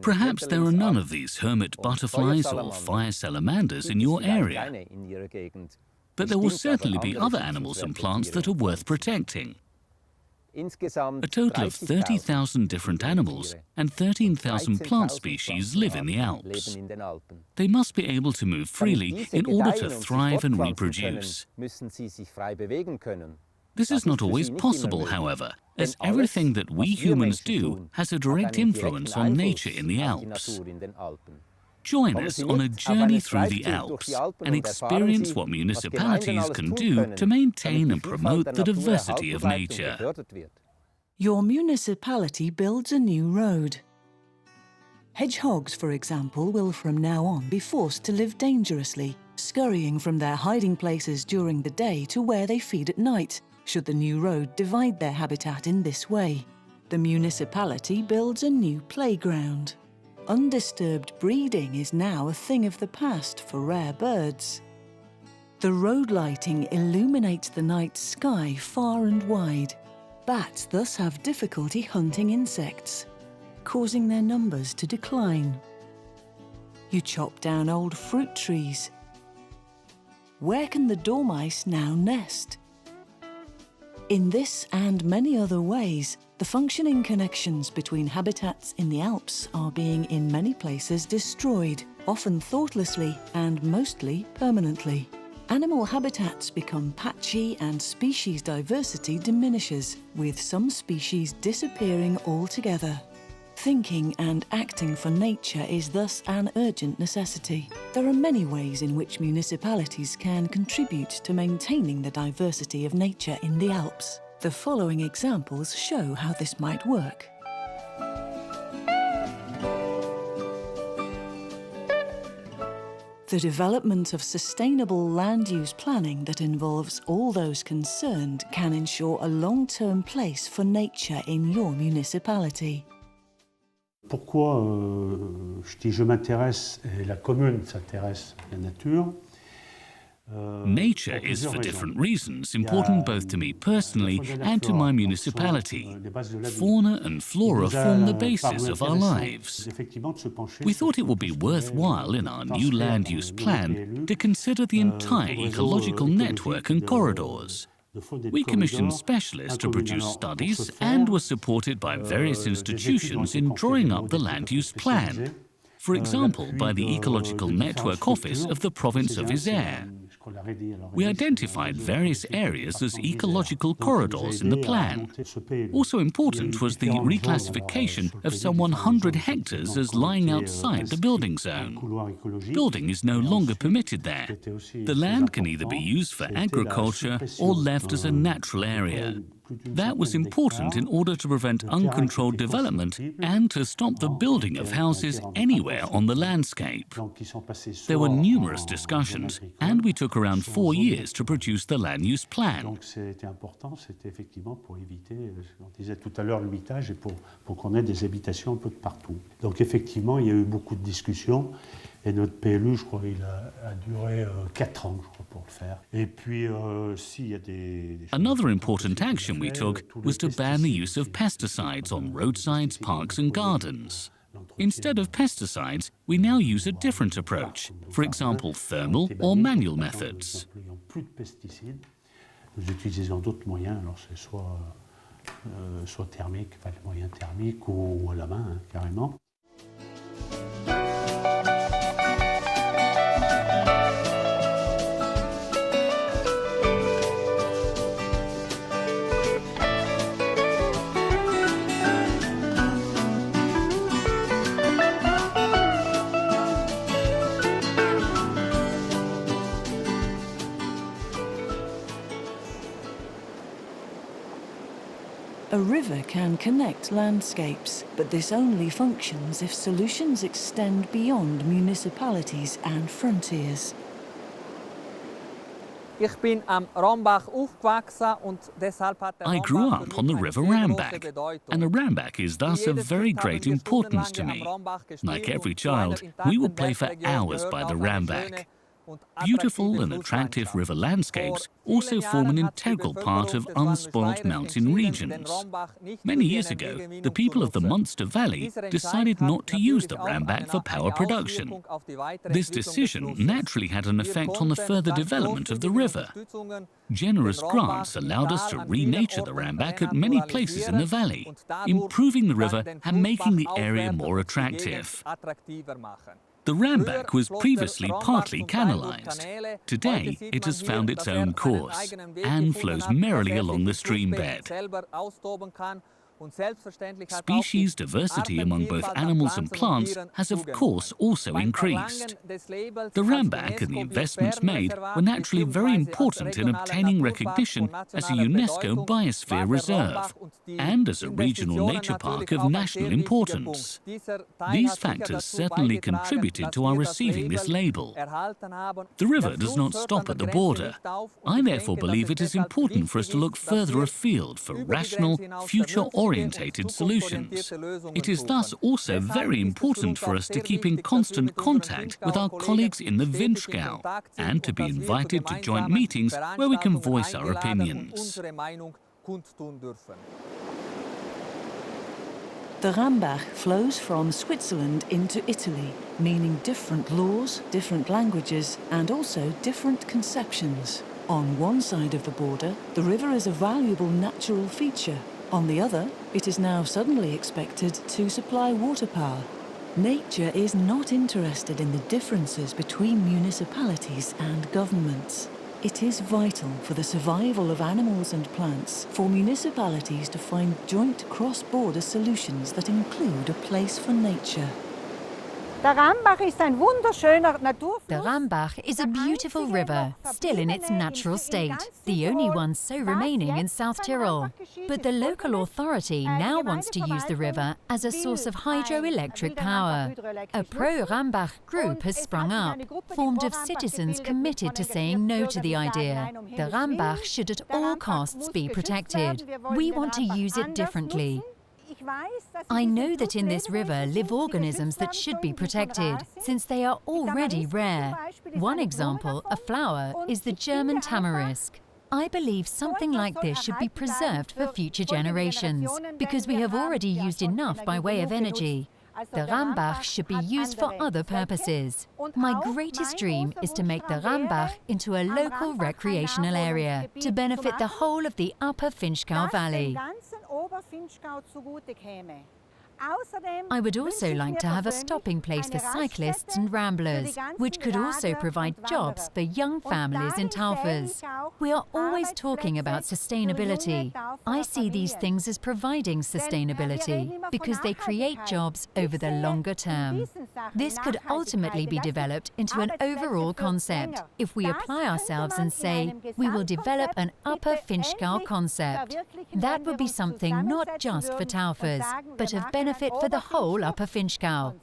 Perhaps there are none of these hermit butterflies or fire salamanders in your area, but there will certainly be other animals and plants that are worth protecting. A total of 30,000 different animals and 13,000 plant species live in the Alps. They must be able to move freely in order to thrive and reproduce. This is not always possible, however, as everything that we humans do has a direct influence on nature in the Alps. Join us on a journey through the Alps and experience what municipalities can do to maintain and promote the diversity of nature. Your municipality builds a new road. Hedgehogs, for example, will from now on be forced to live dangerously, scurrying from their hiding places during the day to where they feed at night, should the new road divide their habitat in this way. The municipality builds a new playground. Undisturbed breeding is now a thing of the past for rare birds. The road lighting illuminates the night sky far and wide. Bats thus have difficulty hunting insects, causing their numbers to decline. You chop down old fruit trees. Where can the dormice now nest? In this and many other ways, the functioning connections between habitats in the Alps are being in many places destroyed, often thoughtlessly and mostly permanently. Animal habitats become patchy and species diversity diminishes, with some species disappearing altogether. Thinking and acting for nature is thus an urgent necessity. There are many ways in which municipalities can contribute to maintaining the diversity of nature in the Alps. The following examples show how this might work. The development of sustainable land use planning that involves all those concerned can ensure a long-term place for nature in your municipality. Pourquoi je dis je m'intéresse et la commune s'intéresse à la nature? Nature is, for different reasons, important both to me personally and to my municipality. Fauna and flora form the basis of our lives. We thought it would be worthwhile in our new land use plan to consider the entire ecological network and corridors. We commissioned specialists to produce studies and were supported by various institutions in drawing up the land use plan. For example, by the Ecological Network Office of the province of Isère. We identified various areas as ecological corridors in the plan. Also important was the reclassification of some 100 hectares as lying outside the building zone. Building is no longer permitted there. The land can either be used for agriculture or left as a natural area. That was important in order to prevent uncontrolled development and to stop the building of houses anywhere on the landscape. There were numerous discussions, and we took around 4 years to produce the land use plan. Donc c'était important, c'était effectivement pour éviter, on disait tout à l'heure, l'habitage et pour qu'on ait des habitations un peu de partout. Donc effectivement, il y a eu beaucoup de discussions. Et notre PLU, je crois, il a duré 4 ans, je crois, pour le faire. Et puis, s'il y a des Another important action we took was to ban the use of pesticides on roadsides, parks and gardens. Instead of pesticides, we now use a different approach, for example, thermal or manual methods. Plus de pesticides, nous utilisons d'autres moyens, alors c'est soit thermique, enfin les moyens thermiques ou à la main, hein, carrément. A river can connect landscapes, but this only functions if solutions extend beyond municipalities and frontiers. I grew up on the river Rambach, and the Rambach is thus of very great importance to me. Like every child, we would play for hours by the Rambach. Beautiful and attractive river landscapes also form an integral part of unspoilt mountain regions. Many years ago, the people of the Munster Valley decided not to use the Rambach for power production. This decision naturally had an effect on the further development of the river. Generous grants allowed us to renature the Rambach at many places in the valley, improving the river and making the area more attractive. The Rambach was previously partly canalized. Today, it has found its own course and flows merrily along the stream bed. Species diversity among both animals and plants has of course also increased. The Rambach and the investments made were naturally very important in obtaining recognition as a UNESCO Biosphere Reserve and as a regional nature park of national importance. These factors certainly contributed to our receiving this label. The river does not stop at the border. I therefore believe it is important for us to look further afield for rational, future-oriented solutions. It is thus also very important for us to keep in constant contact with our colleagues in the Vinschgau and to be invited to joint meetings where we can voice our opinions. The Rambach flows from Switzerland into Italy, meaning different laws, different languages, and also different conceptions. On one side of the border, the river is a valuable natural feature. On the other, it is now suddenly expected to supply water power. Nature is not interested in the differences between municipalities and governments. It is vital for the survival of animals and plants for municipalities to find joint cross-border solutions that include a place for nature. The Rambach is a beautiful river, still in its natural state, the only one so remaining in South Tyrol. But the local authority now wants to use the river as a source of hydroelectric power. A pro-Rambach group has sprung up, formed of citizens committed to saying no to the idea. The Rambach should at all costs be protected. We want to use it differently. I know that in this river live organisms that should be protected, since they are already rare. One example, a flower, is the German tamarisk. I believe something like this should be preserved for future generations, because we have already used enough by way of energy. The Rambach should be used for other purposes. My greatest dream is to make the Rambach into a local recreational area, to benefit the whole of the Upper Vinschgau Valley. I would also like to have a stopping place for cyclists and ramblers, which could also provide jobs for young families in Taufers. We are always talking about sustainability. I see these things as providing sustainability because they create jobs over the longer term. This could ultimately be developed into an overall concept if we apply ourselves and say, we will develop an Upper Vinschgau concept. That would be something not just for Taufers, but of benefit for the whole Upper Vinschgau.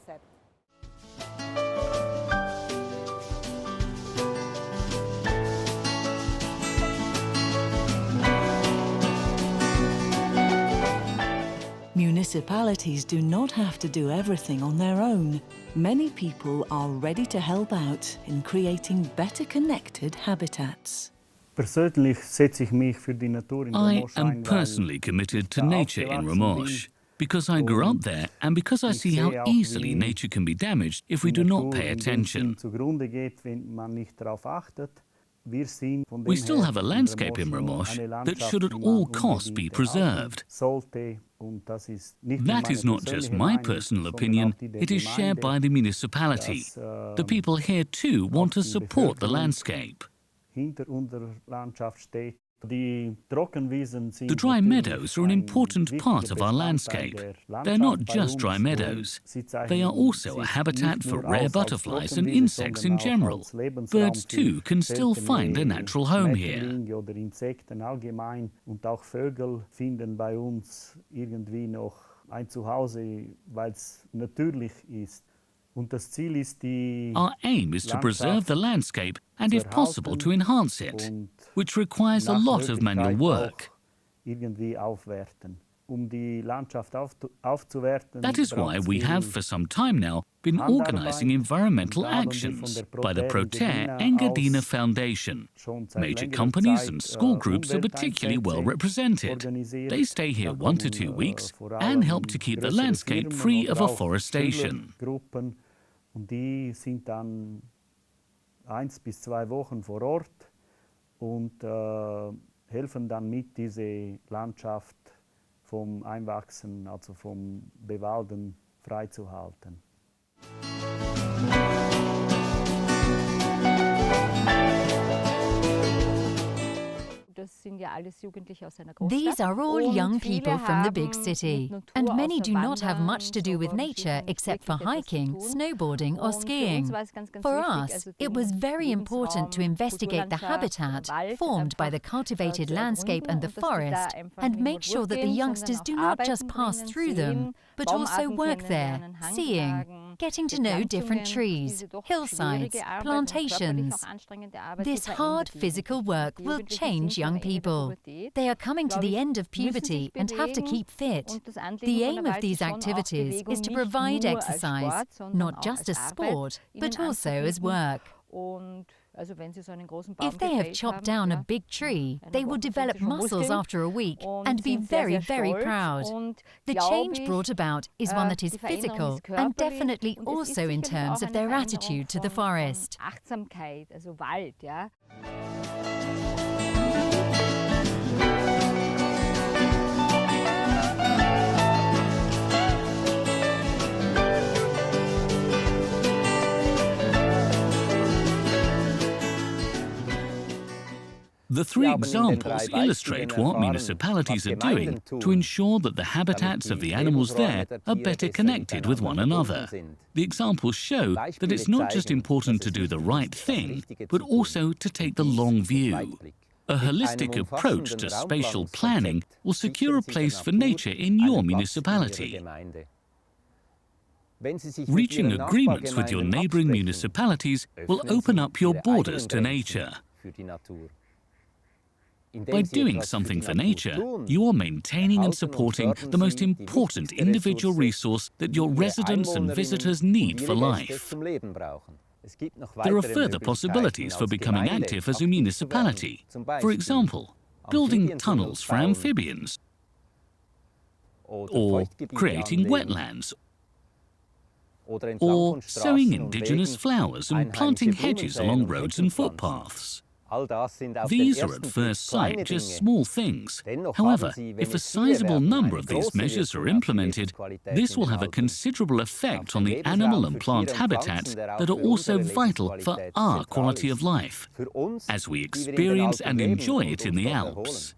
Municipalities do not have to do everything on their own. Many people are ready to help out in creating better connected habitats. I am personally committed to nature in Ramosh, because I grew up there and because I see how easily nature can be damaged if we do not pay attention. We still have a landscape in Ramosh that should at all costs be preserved. That is not just my personal opinion, it is shared by the municipality. The people here too want to support the landscape. The dry meadows are an important part of our landscape. They're not just dry meadows. They are also a habitat for rare butterflies and insects in general. Birds too can still find a natural home here. Our aim is to preserve the landscape and, if possible, to enhance it, which requires a lot of manual work. That is why we have, for some time now, been organising environmental actions by the Protea Engadina Foundation. Major companies and school groups are particularly well represented. They stay here 1 to 2 weeks and help to keep the landscape free of afforestation. Die sind dann 1 bis 2 Wochen vor Ort und helfen dann mit, diese Landschaft vom Einwachsen, also vom Bewalden, freizuhalten. These are all young people from the big city, and many do not have much to do with nature except for hiking, snowboarding or skiing. For us, it was very important to investigate the habitat formed by the cultivated landscape and the forest, and make sure that the youngsters do not just pass through them, but also work there, seeing, getting to know different trees, hillsides, plantations. This hard physical work will change young people. They are coming to the end of puberty and have to keep fit. The aim of these activities is to provide exercise, not just as sport, but also as work. If they have chopped down a big tree, they will develop muscles after a week and be very, very proud. The change brought about is one that is physical and definitely also in terms of their attitude to the forest. The 3 examples illustrate what municipalities are doing to ensure that the habitats of the animals there are better connected with one another. The examples show that it's not just important to do the right thing, but also to take the long view. A holistic approach to spatial planning will secure a place for nature in your municipality. Reaching agreements with your neighbouring municipalities will open up your borders to nature. By doing something for nature, you are maintaining and supporting the most important individual resource that your residents and visitors need for life. There are further possibilities for becoming active as a municipality. For example, building tunnels for amphibians, or creating wetlands, or sowing indigenous flowers and planting hedges along roads and footpaths. These are at first sight just small things. However, if a sizable number of these measures are implemented, this will have a considerable effect on the animal and plant habitats that are also vital for our quality of life, as we experience and enjoy it in the Alps.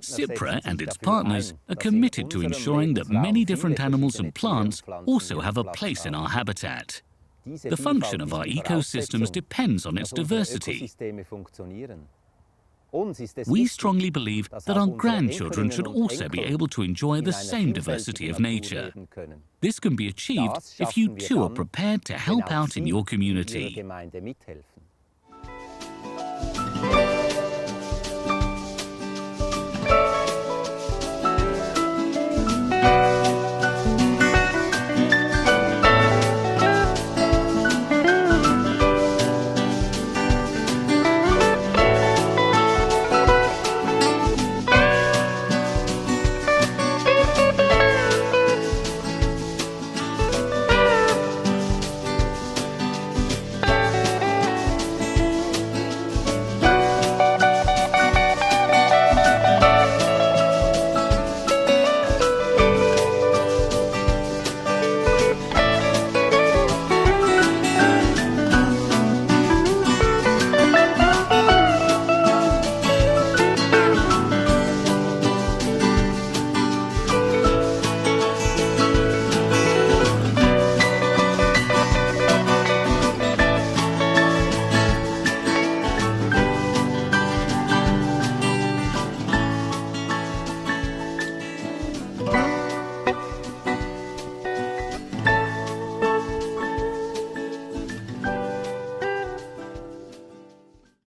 CIPRA and its partners are committed to ensuring that many different animals and plants also have a place in our habitat. The function of our ecosystems depends on its diversity. We strongly believe that our grandchildren should also be able to enjoy the same diversity of nature. This can be achieved if you too are prepared to help out in your community.